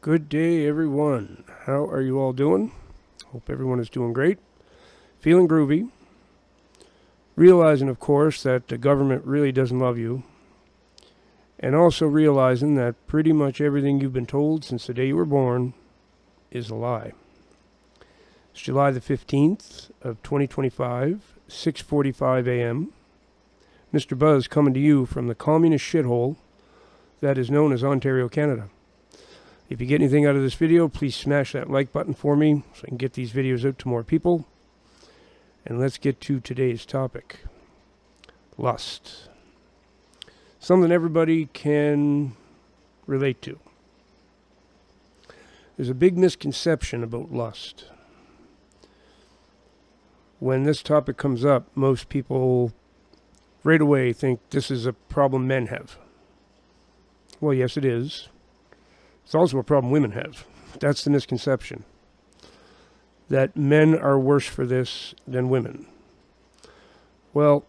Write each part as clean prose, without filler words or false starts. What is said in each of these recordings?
Good day, everyone. How are you all doing? Hope everyone is doing great. Feeling groovy. Realizing, of course, that the government really doesn't love you. And also realizing that pretty much everything you've been told since the day you were born is a lie. It's July the 15th of 2025, 6:45 a.m. Mr. Buzz coming to you from the communist shithole that is known as Ontario, Canada. If you get anything out of this video, please smash that like button for me so I can get these videos out to more people. And let's get to today's topic. Lust. Something everybody can relate to. There's a big misconception about lust. When this topic comes up, most people right away think this is a problem men have. Well, yes, it is. It's also a problem women have. That's the misconception. That men are worse for this than women. Well,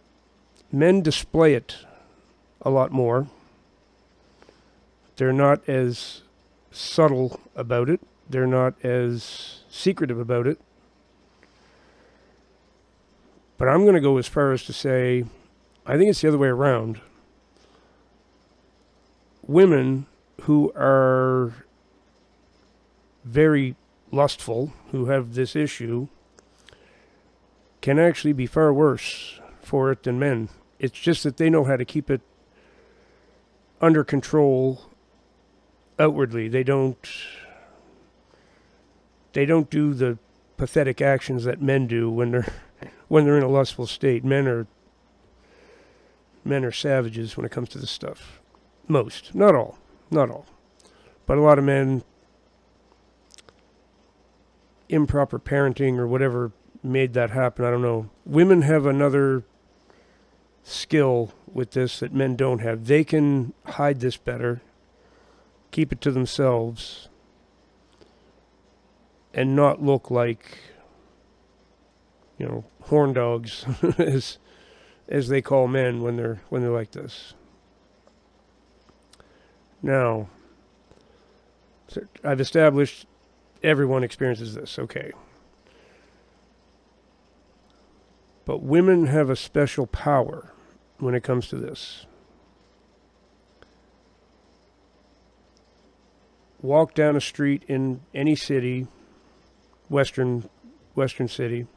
men display it a lot more. They're not as subtle about it. They're not as secretive about it. But I'm going to go as far as to say, I think it's the other way around. Women who are very lustful, who have this issue, can actually be far worse for it than men. It's just that they know how to keep it under control outwardly. They don't do the pathetic actions that men do when they're in a lustful state. Men are savages when it comes to this stuff. Most, not all, but a lot of men, improper parenting or whatever made that happen. I don't know. Women have another skill with this that men don't have. They can hide this better, keep it to themselves, and not look like, horn dogs, as they call men when they're like this. Now, I've established everyone experiences this, okay. But women have a special power when it comes to this. Walk down a street in any city, western city,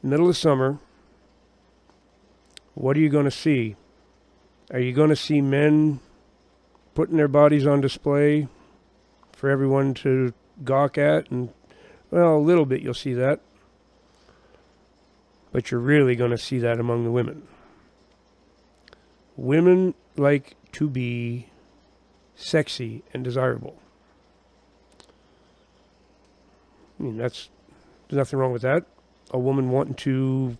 middle of summer, what are you going to see? Are you going to see men putting their bodies on display for everyone to gawk at? And, well, a little bit you'll see that. But you're really going to see that among the women. Women like to be sexy and desirable. I mean, there's nothing wrong with that. A woman wanting to,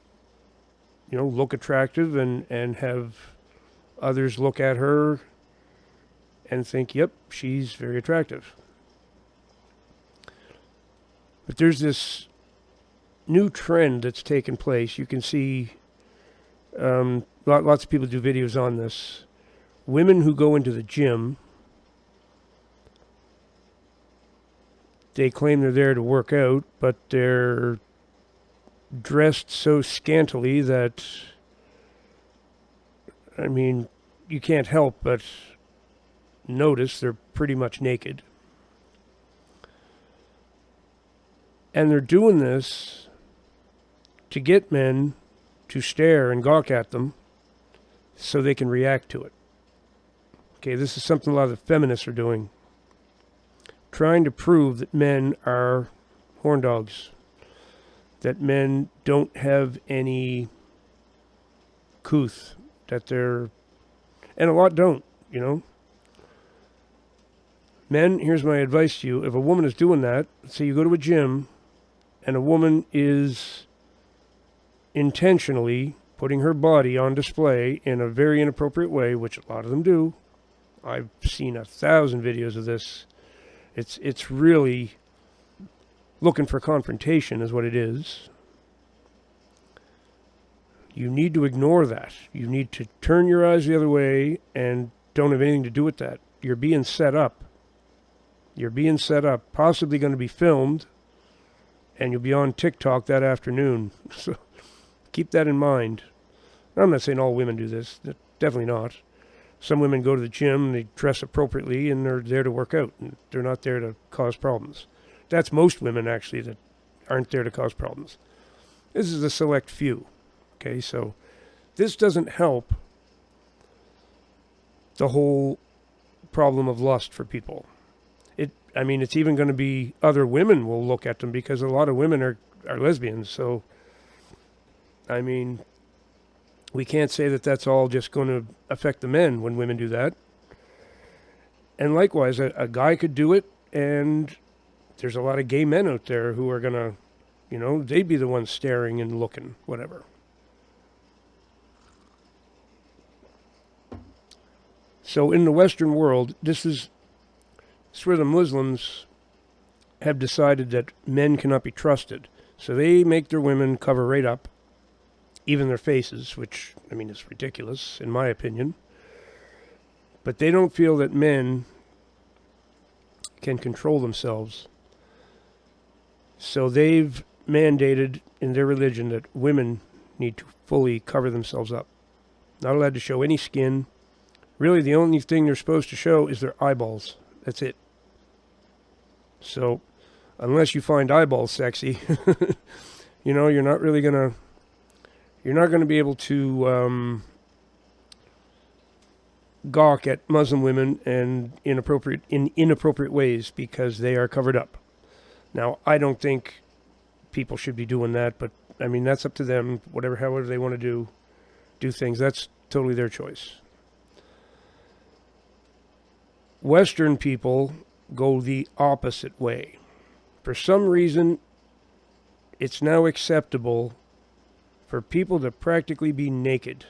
look attractive and have others look at her and think, yep, she's very attractive. But there's this new trend that's taken place. You can see lots of people do videos on this. Women who go into the gym, they claim they're there to work out, but they're dressed so scantily that, you can't help but notice they're pretty much naked. And they're doing this to get men to stare and gawk at them so they can react to it. Okay, this is something a lot of the feminists are doing. Trying to prove that men are horn dogs. That men don't have any couth. And a lot don't, Men, here's my advice to you. If a woman is doing that, say you go to a gym and a woman is intentionally putting her body on display in a very inappropriate way, which a lot of them do. I've seen 1,000 videos of this. It's really looking for confrontation is what it is. You need to ignore that. You need to turn your eyes the other way and don't have anything to do with that. You're being set up. You're being set up, possibly going to be filmed, and you'll be on TikTok that afternoon. So keep that in mind. I'm not saying all women do this. Definitely not. Some women go to the gym, they dress appropriately, and they're there to work out. And they're not there to cause problems. That's most women, actually, that aren't there to cause problems. This is a select few. Okay, so this doesn't help the whole problem of lust for people. It's even going to be other women will look at them because a lot of women are lesbians. So, we can't say that that's all just going to affect the men when women do that. And likewise, a guy could do it, and there's a lot of gay men out there who are going to, they'd be the ones staring and looking, whatever. So in the Western world, this is where the Muslims have decided that men cannot be trusted. So they make their women cover right up, even their faces, which, is ridiculous, in my opinion. But they don't feel that men can control themselves. So they've mandated in their religion that women need to fully cover themselves up. Not allowed to show any skin. Really, the only thing they're supposed to show is their eyeballs. That's it. So, unless you find eyeballs sexy, you're not really going to... You're not going to be able to gawk at Muslim women in inappropriate ways because they are covered up. Now, I don't think people should be doing that, but that's up to them. However they want to do things, that's totally their choice. Western people go the opposite way. For some reason, it's now acceptable for people to practically be naked.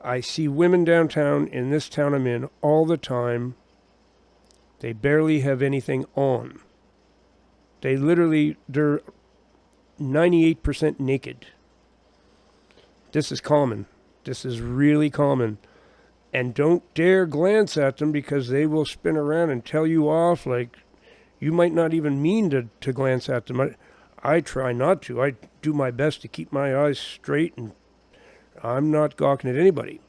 I see women downtown in this town I'm in all the time. They barely have anything on. They're 98% naked. This is common. This is really common. And don't dare glance at them because they will spin around and tell you off like you might not even mean to glance at them. I try not to. I do my best to keep my eyes straight, and I'm not gawking at anybody.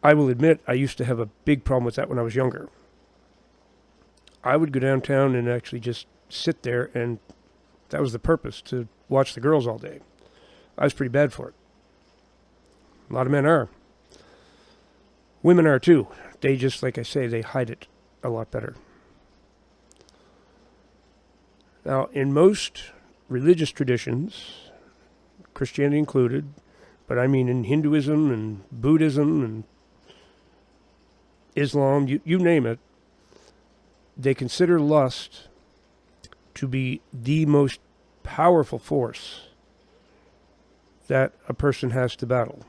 I will admit I used to have a big problem with that when I was younger. I would go downtown and actually just sit there, and that was the purpose, to watch the girls all day. I was pretty bad for it. A lot of men are. Women are too. They just, like I say, they hide it a lot better. Now, in most religious traditions, Christianity included, but in Hinduism and Buddhism and Islam, you name it, they consider lust to be the most powerful force that a person has to battle.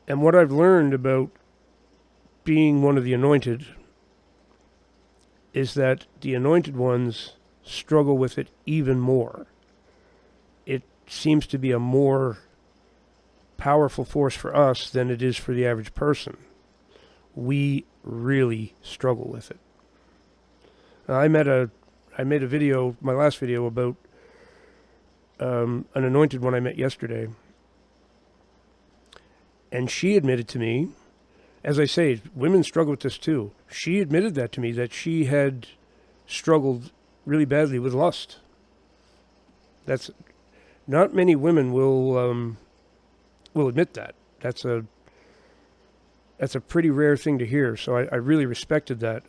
And what I've learned about being one of the anointed is that the anointed ones struggle with it even more. It seems to be a more powerful force for us than it is for the average person. We really struggle with it. I made a video, my last video, about an anointed one I met yesterday. And she admitted to me, as I say, women struggle with this too. She admitted that to me, that she had struggled really badly with lust. That's not many women will admit that. That's a pretty rare thing to hear. So I really respected that.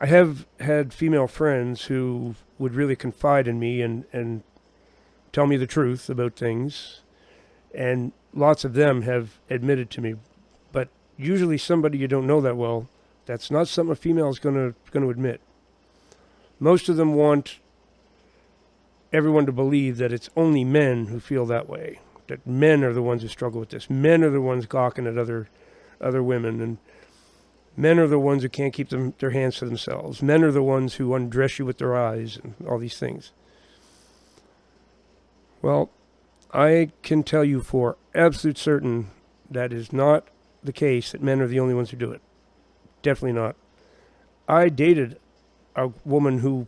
I have had female friends who would really confide in me and tell me the truth about things, and lots of them have admitted to me. But usually somebody you don't know that well, that's not something a female is going to admit. Most of them want everyone to believe that it's only men who feel that way, that men are the ones who struggle with this. Men are the ones gawking at other women, and men are the ones who can't keep their hands to themselves. Men are the ones who undress you with their eyes and all these things. Well, I can tell you for absolute certain that is not the case that men are the only ones who do it. Definitely not. I dated a woman who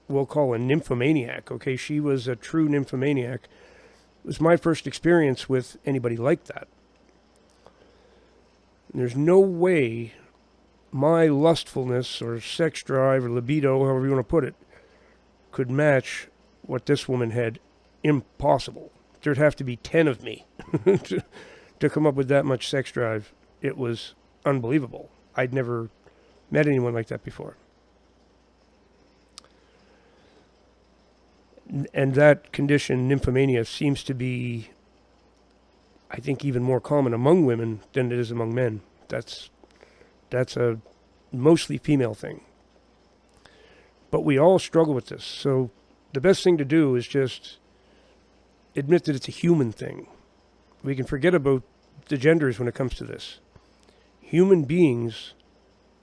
we'll call a nymphomaniac, okay? She was a true nymphomaniac. It was my first experience with anybody like that. And there's no way my lustfulness or sex drive or libido, however you want to put it, could match what this woman had. Impossible. There'd have to be 10 of me to come up with that much sex drive. It was unbelievable. I'd never met anyone like that before. And that condition, nymphomania, seems to be, I think, even more common among women than it is among men. That's a mostly female thing. But we all struggle with this. So the best thing to do is just admit that it's a human thing. We can forget about the genders when it comes to this. Human beings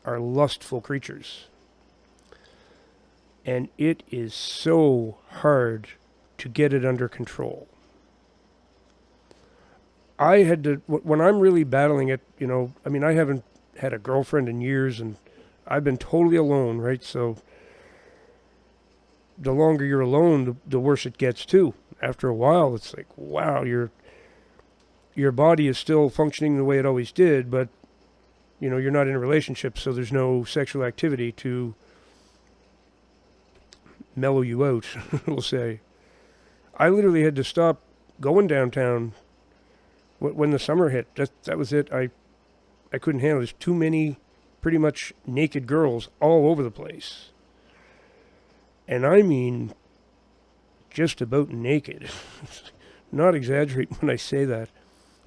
are lustful creatures. And it is so hard to get it under control. I had to, when I'm really battling it, I haven't had a girlfriend in years, and I've been totally alone, right? So the longer you're alone, the worse it gets too. After a while, it's like, wow, your body is still functioning the way it always did, but you're not in a relationship, so there's no sexual activity to mellow you out, we'll say. I literally had to stop going downtown when the summer hit. That was it. I couldn't handle it. There's too many pretty much naked girls all over the place. And I mean just about naked. Not exaggerate when I say that.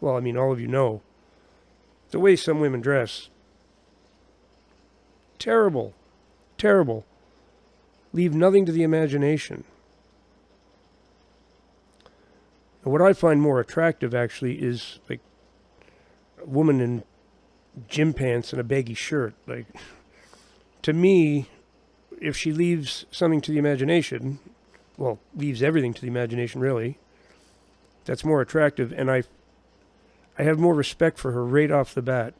Well, I mean, all of you know. The way some women dress. Terrible. Terrible. Leave nothing to the imagination. And what I find more attractive, actually, is like a woman in gym pants and a baggy shirt. Like, to me, if she leaves something to the imagination, well, leaves everything to the imagination, really, that's more attractive. And I have more respect for her right off the bat,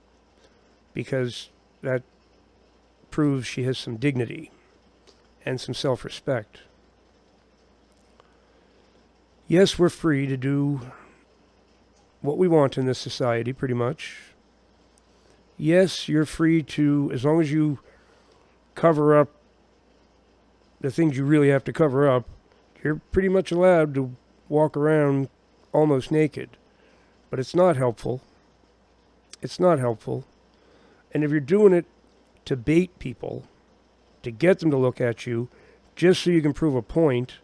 because that proves she has some dignity and some self-respect. Yes, we're free to do what we want in this society, pretty much. Yes, you're free to, as long as you cover up the things you really have to cover up, you're pretty much allowed to walk around almost naked. But it's not helpful. It's not helpful. And if you're doing it to bait people, to get them to look at you, just so you can prove a point,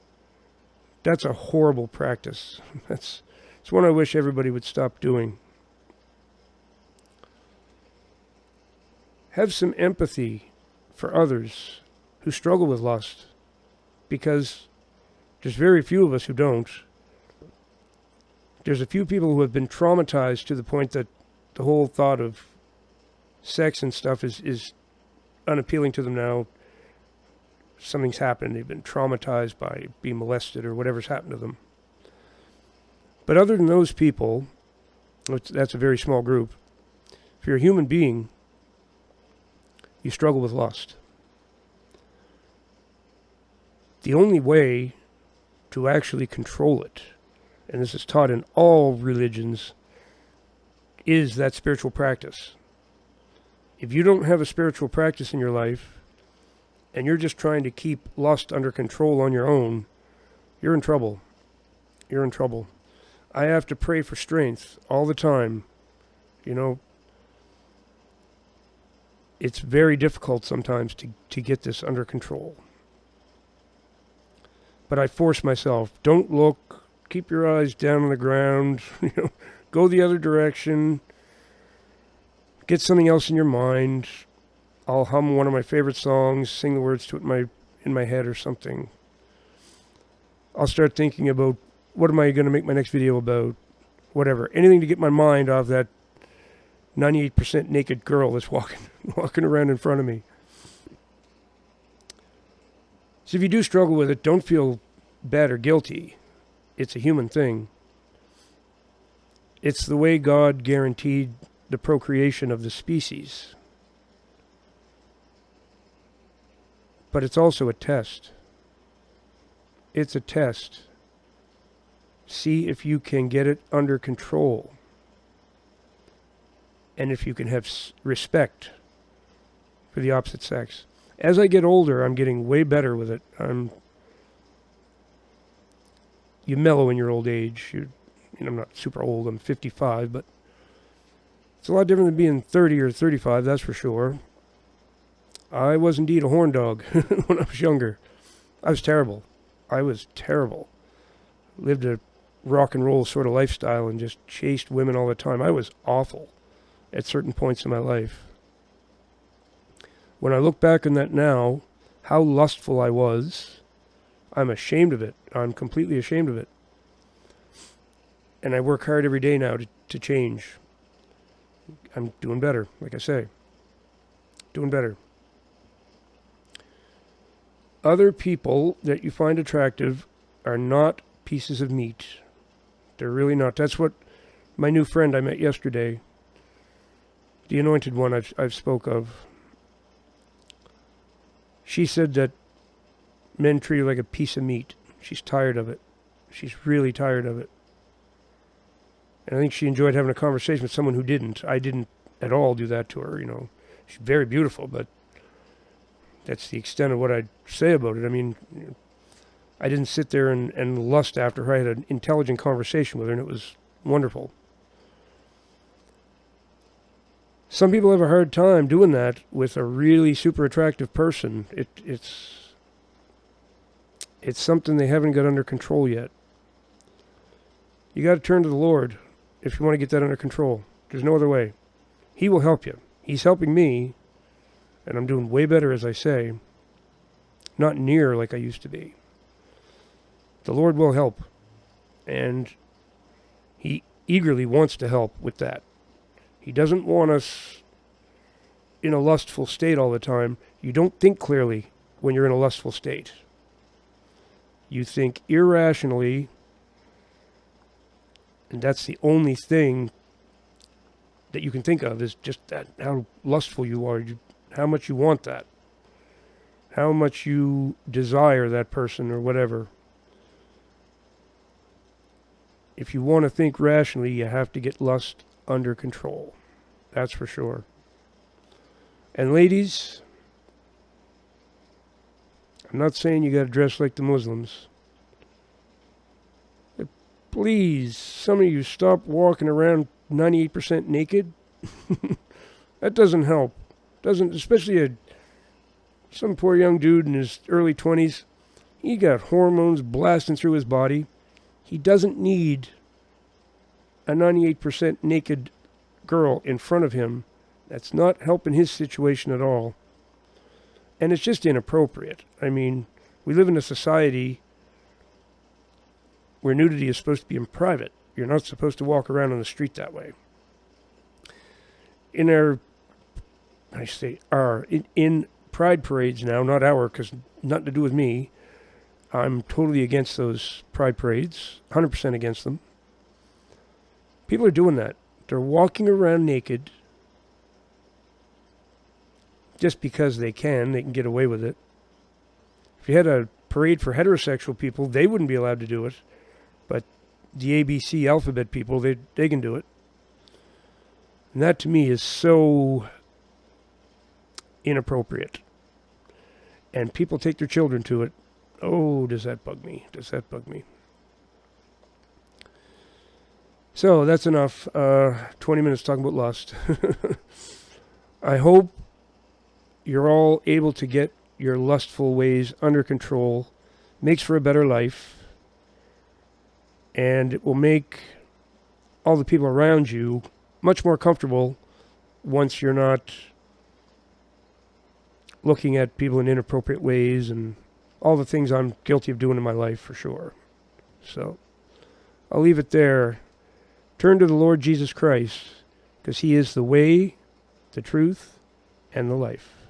that's a horrible practice. It's one I wish everybody would stop doing. Have some empathy for others who struggle with lust, because there's very few of us who don't. There's a few people who have been traumatized to the point that the whole thought of sex and stuff is unappealing to them now. Something's happened. They've been traumatized by being molested or whatever's happened to them. But other than those people, that's a very small group. If you're a human being, you struggle with lust. The only way to actually control it, and this is taught in all religions, is that spiritual practice. If you don't have a spiritual practice in your life, and you're just trying to keep lust under control on your own, you're in trouble. You're in trouble. I have to pray for strength all the time. It's very difficult sometimes to get this under control. But I force myself. Don't look. Keep your eyes down on the ground. Go the other direction. Get something else in your mind. I'll hum one of my favorite songs, sing the words to it in my head or something. I'll start thinking about, what am I going to make my next video about? Whatever. Anything to get my mind off that 98% naked girl that's walking around in front of me. So if you do struggle with it, don't feel bad or guilty. It's a human thing. It's the way God guaranteed the procreation of the species. But it's also a test. It's a test. See if you can get it under control. And if you can have respect for the opposite sex. As I get older, I'm getting way better with it. You mellow in your old age. I'm not super old. I'm 55, but it's a lot different than being 30 or 35, that's for sure. I was indeed a horn dog when I was younger. I was terrible. Lived a rock and roll sort of lifestyle and just chased women all the time. I was awful at certain points in my life. When I look back on that now, how lustful I was, I'm ashamed of it. I'm completely ashamed of it. And I work hard every day now to change. I'm doing better, like I say. Doing better. Other people that you find attractive are not pieces of meat. They're really not. That's what my new friend I met yesterday, the anointed one I've spoke of, she said that men treat her like a piece of meat. She's tired of it. She's really tired of it. And I think she enjoyed having a conversation with someone who didn't. I didn't at all do that to her, She's very beautiful, but that's the extent of what I'd say about it. I mean, I didn't sit there and lust after her. I had an intelligent conversation with her, and it was wonderful. Some people have a hard time doing that with a really super attractive person. It's something they haven't got under control yet. You got to turn to the Lord if you want to get that under control. There's no other way. He will help you. He's helping me, and I'm doing way better, as I say. Not near like I used to be. The Lord will help, and He eagerly wants to help with that. He doesn't want us in a lustful state all the time. You don't think clearly when you're in a lustful state. You think irrationally, and that's the only thing that you can think of is just that, how lustful you are, how much you want that, how much you desire that person or whatever. If you want to think rationally, you have to get lust under control. That's for sure. And ladies, I'm not saying you got to dress like the Muslims. But please, some of you stop walking around 98% naked. That doesn't help. Especially some poor young dude in his early 20s. He got hormones blasting through his body. He doesn't need a 98% naked girl in front of him. That's not helping his situation at all. And it's just inappropriate. I mean, we live in a society where nudity is supposed to be in private. You're not supposed to walk around on the street that way. In pride parades now, not our, because nothing to do with me, I'm totally against those pride parades, 100% against them. People are doing that. They're walking around naked just because they can get away with it. If you had a parade for heterosexual people, they wouldn't be allowed to do it. But the ABC alphabet people, they can do it. And that to me is so inappropriate. And people take their children to it. Oh, does that bug me? So that's enough. 20 minutes talking about lust. I hope you're all able to get your lustful ways under control. Makes for a better life. And it will make all the people around you much more comfortable once you're not looking at people in inappropriate ways and all the things I'm guilty of doing in my life, for sure. So I'll leave it there. Turn to the Lord Jesus Christ, because He is the way, the truth, and the life.